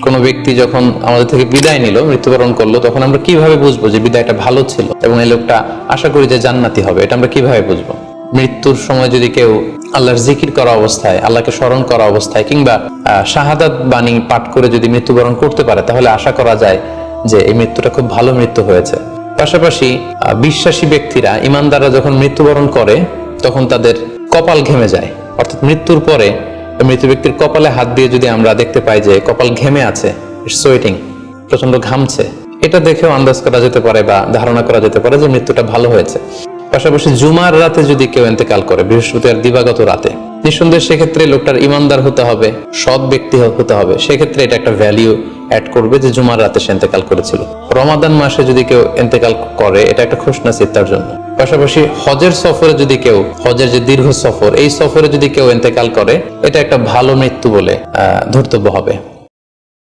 কোনো ব্যক্তি যখন আমাদের থেকে বিদায় নিল, মৃত্যুবরণ করলো, তখন আমরা কিভাবে বুঝবো যে বিদায়টা ভালো ছিল এবং এই লোকটা আশা করি যে জান্নাতি হবে? এটা আমরা কিভাবে বুঝবো? মৃত্যুর সময় যদি কেউ আল্লাহর জিকির করা অবস্থায়, আল্লাহকে স্মরণ করা অবস্থায় কিংবা শাহাদাত বাণী পাঠ করে যদি মৃত্যুবরণ করতে পারে, তাহলে আশা করা যায় যে এই মৃত্যুটা খুব ভালো মৃত্যু হয়েছে। পাশাপাশি বিশ্বাসী ব্যক্তিরা, ইমানদাররা যখন মৃত্যুবরণ করে তখন তাদের কপাল ঘেমে যায়, অর্থাৎ মৃত্যুর পরে মৃত ব্যক্তির কপালে হাত দিয়ে যদি আমরা দেখতে পাই যে কপাল ঘেমে আছে, সোয়েটিং, প্রচন্ড ঘামছে, এটা দেখেও আন্দাজ করা যেতে পারে বা ধারণা করা যেতে পারে যে মৃত্যুটা ভালো হয়েছে। পাশাপাশি জুমার রাতে যদি কেউ ইন্তেকাল করে, বৃহস্পতিবার দিবাগত রাতে, নিঃসন্দেহে সেক্ষেত্রে লোকটার ইমানদার হতে হবে, সৎ ব্যক্তি হতে হবে। সেক্ষেত্রে এটা একটা ভ্যালিউ অ্যাড করবে যে জুমার রাতে সে ইন্তেকাল করেছিল। রমাদান মাসে যদি কেউ ইন্তেকাল করে, এটা একটা খুশনসিব তার জন্য। পাশাপাশি হজের সফরে যদি কেউ, হজের যে দীর্ঘ সফর, এই সফরে যদি কেউ ইন্তেকাল করে, এটা একটা ভালো মৃত্যু বলে ধর্তব্য হবে।